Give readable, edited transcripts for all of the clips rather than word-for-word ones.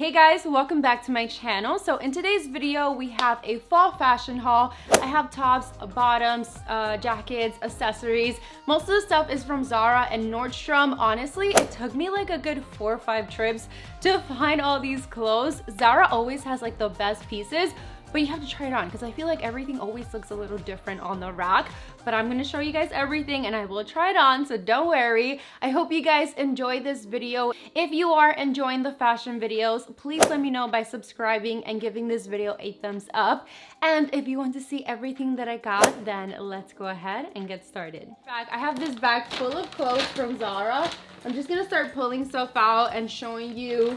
Hey guys, welcome back to my channel. So in today's video, we have a fall fashion haul. I have tops, bottoms, jackets, accessories. Most of the stuff is from ZARA and Nordstrom. Honestly, it took me like a good 4 or 5 trips to find all these clothes. ZARA always has like the best pieces, but you have to try it on because I feel like everything always looks a little different on the rack. But I'm gonna show you guys everything and I will try it on, so don't worry. I hope you guys enjoy this video. If you are enjoying the fashion videos, please let me know by subscribing and giving this video a thumbs up. And if you want to see everything that I got, then let's go ahead and get started. In fact, I have this bag full of clothes from ZARA. I'm just gonna start pulling stuff out and showing you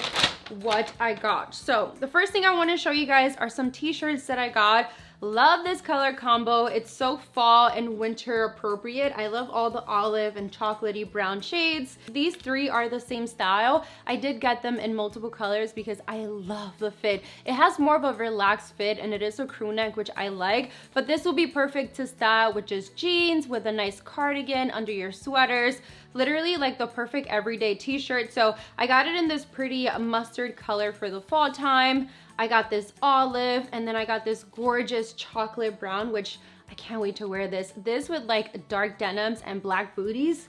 what I got. So the first thing I want to show you guys are some t-shirts that I got. Love this color combo. It's so fall and winter appropriate. I love all the olive and chocolatey brown shades. These three are the same style. I did get them in multiple colors because I love the fit. It has more of a relaxed fit and it is a crew neck, which I like, but this will be perfect to style with just jeans with a nice cardigan under your sweaters. Literally like the perfect everyday t-shirt. So I got it in this pretty mustard color for the fall time. I got this olive, and then I got this gorgeous chocolate brown, which I can't wait to wear this. This with like dark denims and black booties.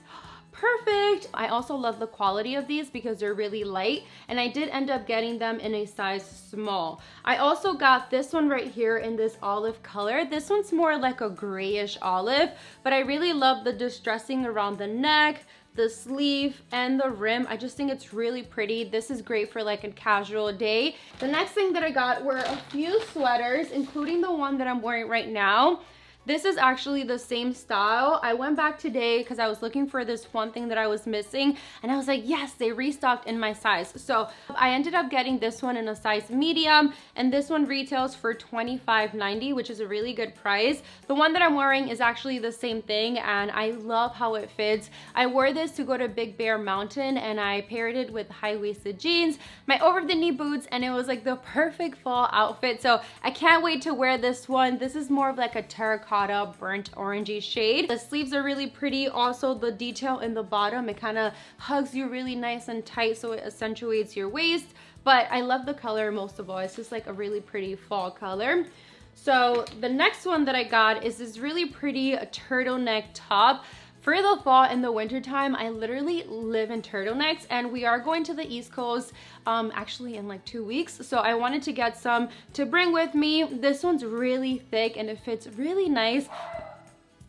Perfect. I also love the quality of these because they're really light, and I did end up getting them in a size small. I also got this one right here in this olive color. This one's more like a grayish olive, but I really love the distressing around the neck, the sleeve, and the rim. I just think it's really pretty. This is great for like a casual day. The next thing that I got were a few sweaters, including the one that I'm wearing right now. This is actually the same style. I went back today because I was looking for this one thing that I was missing, and I was like, yes, they restocked in my size. So I ended up getting this one in a size medium, and this one retails for $25.90, which is a really good price. The one that I'm wearing is actually the same thing, and I love how it fits. I wore this to go to Big Bear Mountain, and I paired it with high-waisted jeans, my over-the-knee boots, and it was like the perfect fall outfit. So I can't wait to wear this one. This is more of like a terracotta burnt orangey shade. The sleeves are really pretty. Also, the detail in the bottom, it kind of hugs you really nice and tight, so it accentuates your waist. But I love the color most of all. It's just like a really pretty fall color. So the next one that I got is this really pretty turtleneck top. For the fall and the winter time, I literally live in turtlenecks, and we are going to the East Coast actually in like 2 weeks. So I wanted to get some to bring with me. This one's really thick and it fits really nice.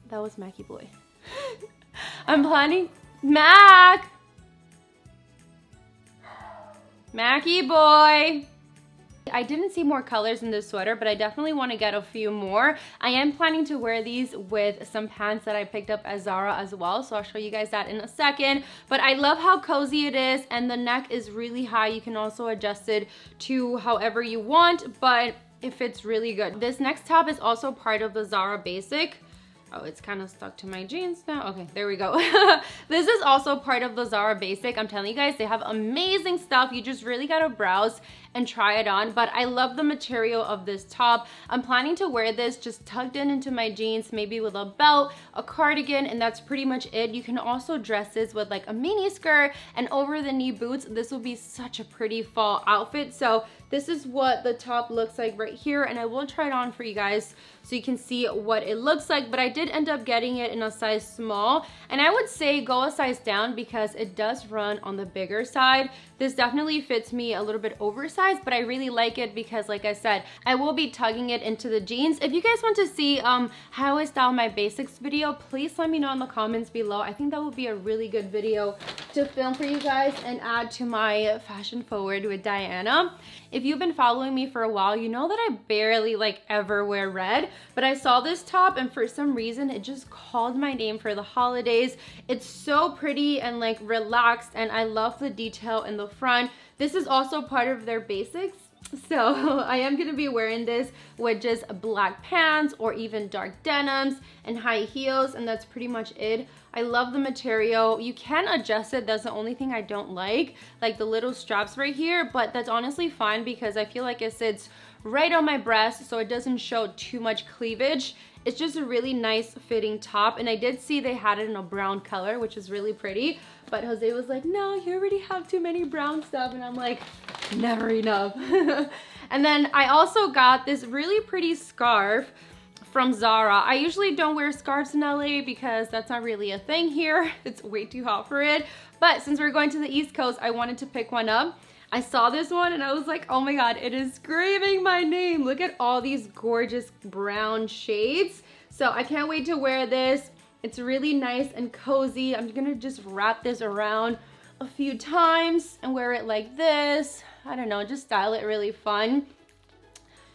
That was Mackie Boy. I'm planning, Mackie Boy. I didn't see more colors in this sweater, but I definitely want to get a few more. I am planning to wear these with some pants that I picked up at ZARA as well, so I'll show you guys that in a second. But I love how cozy it is, and the neck is really high. You can also adjust it to however you want, but it fits really good. This next top is also part of the ZARA basic. Oh, it's kind of stuck to my jeans now. Okay, there we go. This is also part of the ZARA basic. I'm telling you guys, they have amazing stuff. You just really gotta browse and try it on. But I love the material of this top. I'm planning to wear this just tucked in into my jeans, maybe with a belt, a cardigan, and that's pretty much it. You can also dress this with like a mini skirt and over the knee boots. This will be such a pretty fall outfit. So this is what the top looks like right here, and I will try it on for you guys so you can see what it looks like. But I did end up getting it in a size small, and I would say go a size down because it does run on the bigger side. This definitely fits me a little bit oversized, but I really like it because, like I said, I will be tugging it into the jeans. If you guys want to see how I style my basics video, please let me know in the comments below. I think that would be a really good video to film for you guys and add to my fashion forward with Diana. If you've been following me for a while, you know that I barely like ever wear red, but I saw this top and for some reason it just called my name for the holidays. It's so pretty and like relaxed, and I love the detail in the front. This is also part of their basics. So I am going to be wearing this with just black pants or even dark denims and high heels, and that's pretty much it. I love the material. You can adjust it. That's the only thing I don't like the little straps right here, but that's honestly fine because I feel like it sits right on my breast so it doesn't show too much cleavage. It's just a really nice fitting top, and I did see they had it in a brown color, which is really pretty, but Jose was like, no, you already have too many brown stuff, and I'm like, never enough. And then I also got this really pretty scarf from ZARA. I usually don't wear scarves in LA because that's not really a thing here. It's way too hot for it. But since we're going to the East Coast, I wanted to pick one up. I saw this one and I was like, oh my God, it is screaming my name. Look at all these gorgeous brown shades. So I can't wait to wear this. It's really nice and cozy. I'm gonna just wrap this around a few times and wear it like this. I don't know, just style it really fun.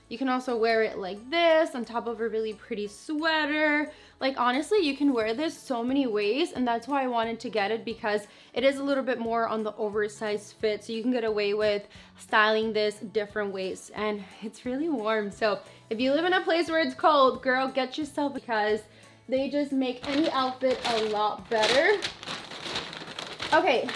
You can also wear it like this on top of a really pretty sweater. Like honestly, you can wear this so many ways, and that's why I wanted to get it, because it is a little bit more on the oversized fit, so you can get away with styling this different ways, and it's really warm. So if you live in a place where it's cold, girl, get yourself, because they just make any outfit a lot better. Okay.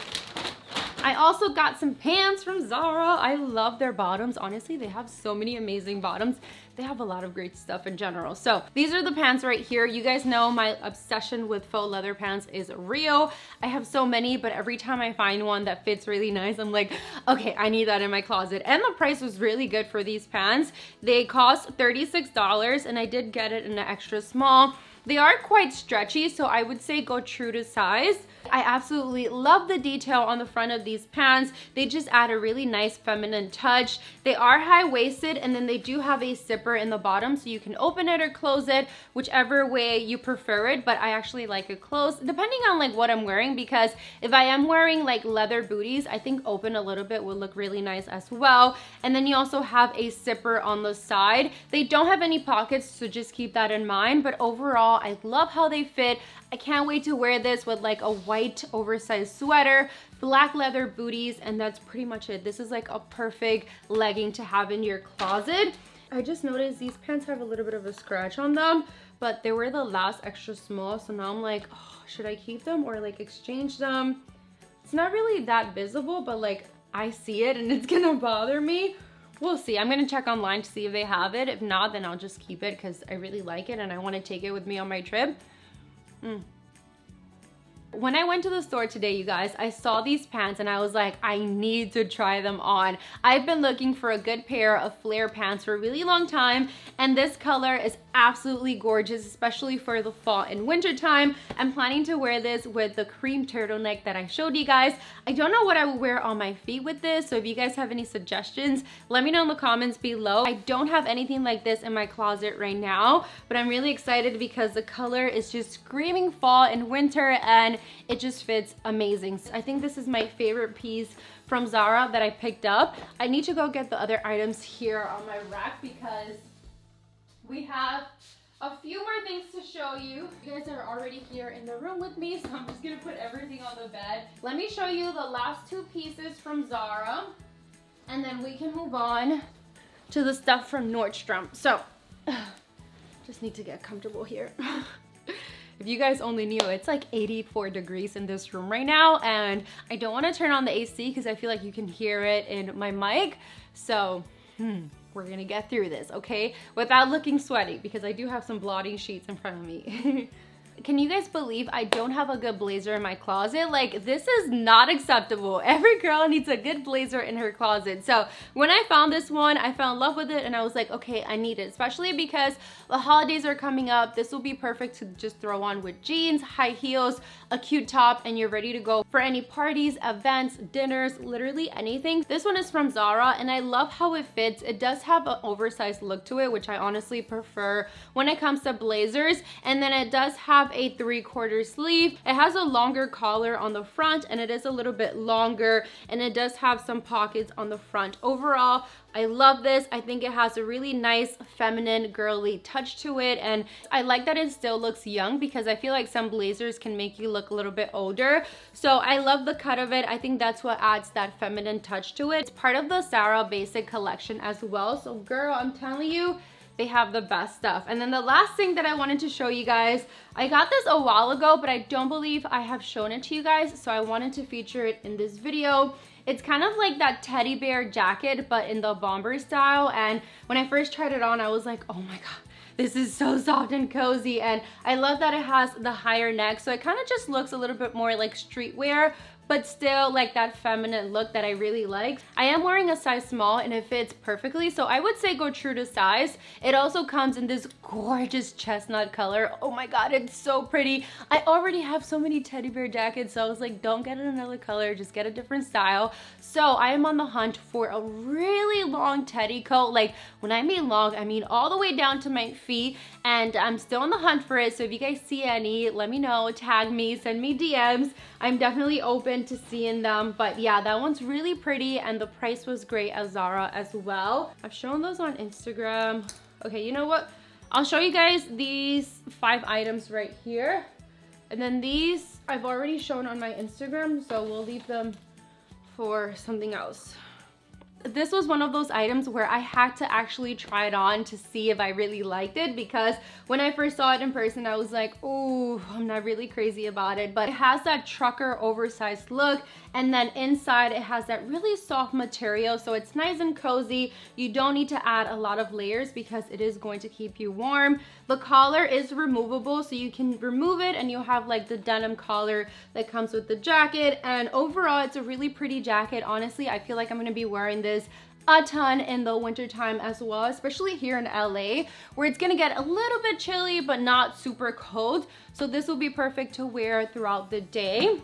I also got some pants from ZARA. I love their bottoms. Honestly, they have so many amazing bottoms. They have a lot of great stuff in general. So these are the pants right here. You guys know my obsession with faux leather pants is real. I have so many, but every time I find one that fits really nice, I'm like, okay, I need that in my closet. And the price was really good for these pants. They cost $36 and I did get it in an extra small. They are quite stretchy, so I would say go true to size. I absolutely love the detail on the front of these pants. They just add a really nice feminine touch. They are high-waisted, and then they do have a zipper in the bottom, so you can open it or close it, whichever way you prefer it, but I actually like it closed, depending on like what I'm wearing, because if I am wearing like leather booties, I think open a little bit would look really nice as well. And then you also have a zipper on the side. They don't have any pockets, so just keep that in mind, but overall, I love how they fit. I can't wait to wear this with like a white oversized sweater, black leather booties, and that's pretty much it. This is like a perfect legging to have in your closet. I just noticed these pants have a little bit of a scratch on them, but they were the last extra small, so now I'm like, oh, should I keep them or like exchange them? It's not really that visible, but like I see it and it's gonna bother me. We'll see. I'm gonna check online to see if they have it. If not, then I'll just keep it because I really like it and I want to take it with me on my trip. When I went to the store today, you guys, I saw these pants and I was like, I need to try them on. I've been looking for a good pair of flare pants for a really long time, and this color is absolutely gorgeous, especially for the fall and winter time. I'm planning to wear this with the cream turtleneck that I showed you guys. I don't know what I will wear on my feet with this, so if you guys have any suggestions, let me know in the comments below. I don't have anything like this in my closet right now, but I'm really excited because the color is just screaming fall and winter, and it just fits amazing. I think this is my favorite piece from ZARA that I picked up. I need to go get the other items here on my rack because we have a few more things to show you. You guys are already here in the room with me, so I'm just gonna put everything on the bed. Let me show you the last two pieces from ZARA, and then we can move on to the stuff from Nordstrom. So, just need to get comfortable here. If you guys only knew, it's like 84 degrees in this room right now, and I don't want to turn on the AC because I feel like you can hear it in my mic. So, we're gonna get through this, okay? Without looking sweaty, because I do have some blotting sheets in front of me. Can you guys believe I don't have a good blazer in my closet? Like, this is not acceptable. Every girl needs a good blazer in her closet. So when I found this one, I fell in love with it and I was like, okay, I need it, especially because the holidays are coming up. This will be perfect to just throw on with jeans, high heels, a cute top, and you're ready to go for any parties, events, dinners, literally anything. This one is from ZARA and I love how it fits. It does have an oversized look to it, which I honestly prefer when it comes to blazers. And then it does have a 3/4 sleeve. It has a longer collar on the front and it is a little bit longer, and it does have some pockets on the front. Overall, I love this. I think it has a really nice feminine girly touch to it, and I like that it still looks young because I feel like some blazers can make you look a little bit older. So I love the cut of it. I think that's what adds that feminine touch to it. It's part of the ZARA basic collection as well. So girl, I'm telling you, they have the best stuff. And then the last thing that I wanted to show you guys, I got this a while ago, but I don't believe I have shown it to you guys, so I wanted to feature it in this video. It's kind of like that teddy bear jacket, but in the bomber style. And when I first tried it on, I was like, oh my God, this is so soft and cozy. And I love that it has the higher neck, so it kind of just looks a little bit more like streetwear, but still like that feminine look that I really like. I am wearing a size small and it fits perfectly, so I would say go true to size. It also comes in this gorgeous chestnut color. Oh my god, it's so pretty. I already have so many teddy bear jackets, so I was like, don't get another color, just get a different style. So I am on the hunt for a really long teddy coat. Like when I mean long, I mean all the way down to my feet, and I'm still on the hunt for it. So if you guys see any, let me know, tag me, send me DMs. I'm definitely open to seeing them. But yeah, that one's really pretty and the price was great at ZARA as well. I've shown those on Instagram. Okay, you know what? I'll show you guys these 5 items right here. And then these I've already shown on my Instagram, so we'll leave them for something else. This was one of those items where I had to actually try it on to see if I really liked it, because when I first saw it in person, I was like, oh, I'm not really crazy about it. But it has that trucker oversized look, and then inside it has that really soft material, so it's nice and cozy. You don't need to add a lot of layers because it is going to keep you warm. The collar is removable, so you can remove it and you'll have like the denim collar that comes with the jacket. And overall, it's a really pretty jacket. Honestly, I feel like I'm gonna be wearing this a ton in the winter time as well, especially here in LA, where it's gonna get a little bit chilly but not super cold. So this will be perfect to wear throughout the day.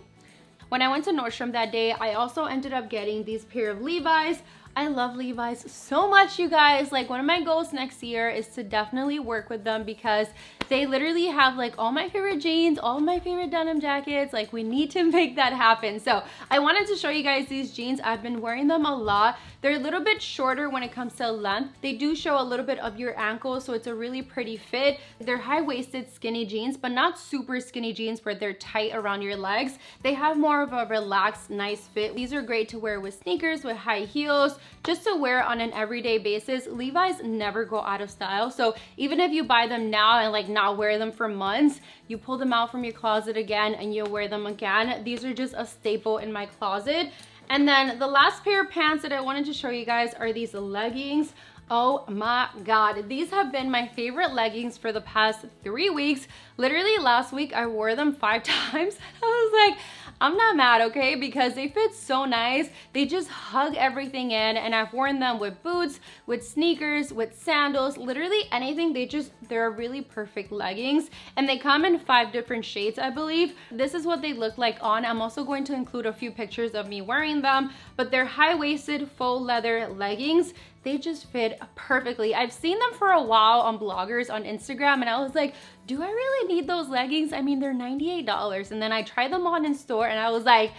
When I went to Nordstrom that day, I also ended up getting these pair of Levi's. I love Levi's so much, you guys. Like, one of my goals next year is to definitely work with them because they literally have like all my favorite jeans, all my favorite denim jackets. Like, we need to make that happen. So I wanted to show you guys these jeans. I've been wearing them a lot. They're a little bit shorter when it comes to length. They do show a little bit of your ankle, so it's a really pretty fit. They're high-waisted skinny jeans, but not super skinny jeans where they're tight around your legs. They have more of a relaxed, nice fit. These are great to wear with sneakers, with high heels, just to wear on an everyday basis. Levi's never go out of style, so even if you buy them now and like not wear them for months, you pull them out from your closet again and you'll wear them again. These are just a staple in my closet. And then the last pair of pants that I wanted to show you guys are these leggings. Oh my god, these have been my favorite leggings for the past 3 weeks. Literally last week I wore them 5 times. I was like, I'm not mad, okay? Because they fit so nice. They just hug everything in, and I've worn them with boots, with sneakers, with sandals, literally anything. They're really perfect leggings, and they come in 5 different shades, I believe. This is what they look like on. I'm also going to include a few pictures of me wearing them, but they're high-waisted faux leather leggings. They just fit perfectly. I've seen them for a while on bloggers on Instagram, and I was like, do I really need those leggings? I mean, they're $98. And then I tried them on in store and I was like,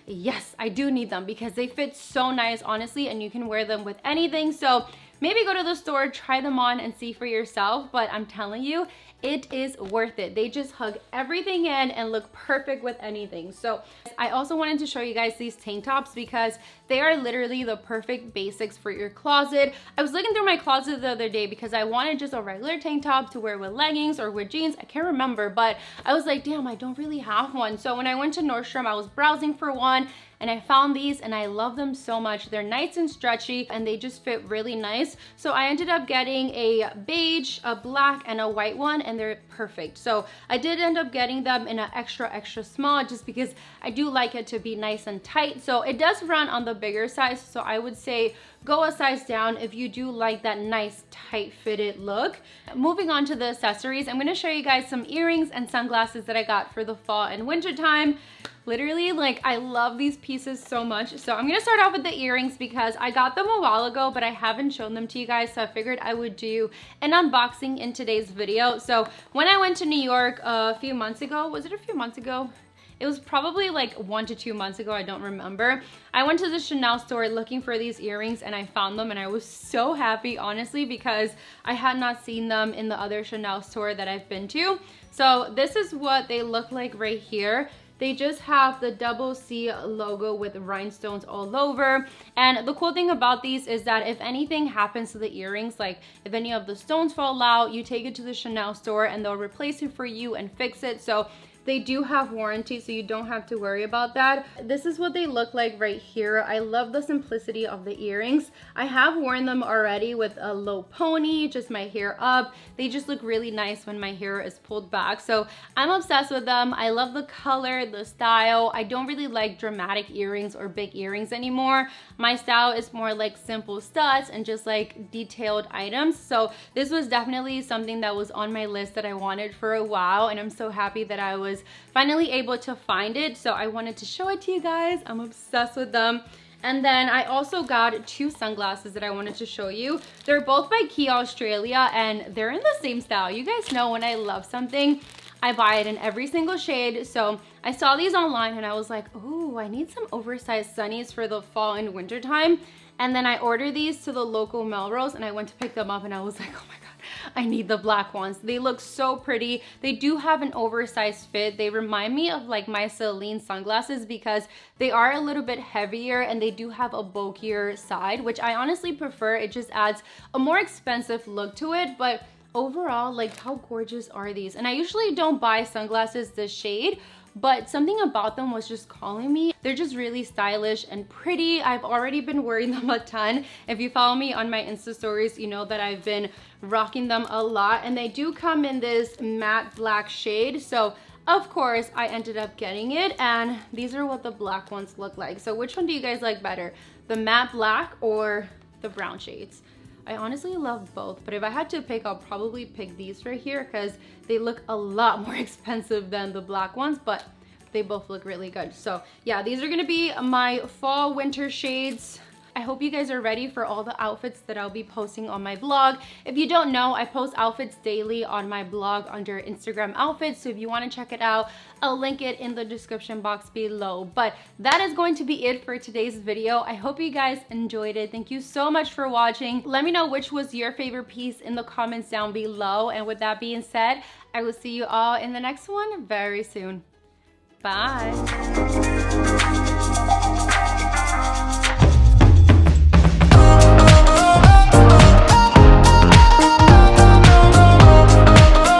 yes, I do need them because they fit so nice, honestly, and you can wear them with anything. So maybe go to the store, try them on and see for yourself, but I'm telling you, it is worth it. They just hug everything in and look perfect with anything. So I also wanted to show you guys these tank tops because they are literally the perfect basics for your closet. I was looking through my closet the other day because I wanted just a regular tank top to wear with leggings or with jeans. I can't remember, but I was like, damn, I don't really have one. So when I went to Nordstrom, I was browsing for one and I found these and I love them so much. They're nice and stretchy and they just fit really nice. So I ended up getting a beige, a black, and a white one, and they're perfect. So I did end up getting them in an extra small just because I do like it to be nice and tight. So it does run on the bigger size, so I would say go a size down if you do like that nice tight fitted look. Moving on to the accessories, I'm going to show you guys some earrings and sunglasses that I got for the fall and winter time. Literally, like, I love these pieces so much. So I'm gonna start off with the earrings because I got them a while ago, but I haven't shown them to you guys, so I figured I would do an unboxing in today's video. So when I went to New York a few months ago, was it a few months ago? It was probably like 1 to 2 months ago, I don't remember. I went to the Chanel store looking for these earrings and I found them and I was so happy, honestly, because I had not seen them in the other Chanel store that I've been to. So this is what they look like right here. They just have the double C logo with rhinestones all over. And the cool thing about these is that if anything happens to the earrings, like if any of the stones fall out, you take it to the Chanel store and they'll replace it for you and fix it. So They do have warranty, so you don't have to worry about that. This is what they look like right here. I love the simplicity of the earrings. I have worn them already with a low pony, just my hair up. They just look really nice when my hair is pulled back. So I'm obsessed with them. I love the color, the style. I don't really like dramatic earrings or big earrings anymore. My style is more like simple studs and just like detailed items. So this was definitely something that was on my list that I wanted for a while, and I'm so happy that I was finally able to find it. So I wanted to show it to you guys. I'm obsessed with them. And then I also got two sunglasses that I wanted to show you. They're both by Key Australia, and they're in the same style. You guys know when I love something, I buy it in every single shade. So I saw these online and I was like, oh, I need some oversized sunnies for the fall and winter time. And then I ordered these to the local Melrose, and I went to pick them up and I was like, oh my God, I need the black ones. They look so pretty. They do have an oversized fit. They remind me of like my Celine sunglasses because they are a little bit heavier and they do have a bulkier side, which I honestly prefer. It just adds a more expensive look to it, but overall, like, how gorgeous are these? And I usually don't buy sunglasses this shade, but something about them was just calling me. They're just really stylish and pretty. I've already been wearing them a ton. If you follow me on my Insta stories, you know that I've been rocking them a lot, and they do come in this matte black shade. So of course I ended up getting it, and these are what the black ones look like. So which one do you guys like better? The matte black or the brown shades? I honestly love both, but if I had to pick, I'll probably pick these right here because they look a lot more expensive than the black ones, but they both look really good. So yeah, these are gonna be my fall winter shades. I hope you guys are ready for all the outfits that I'll be posting on my blog. If you don't know, I post outfits daily on my blog under Instagram outfits. So if you want to check it out, I'll link it in the description box below. But that is going to be it for today's video. I hope you guys enjoyed it. Thank you so much for watching. Let me know which was your favorite piece in the comments down below. And with that being said, I will see you all in the next one very soon. Bye.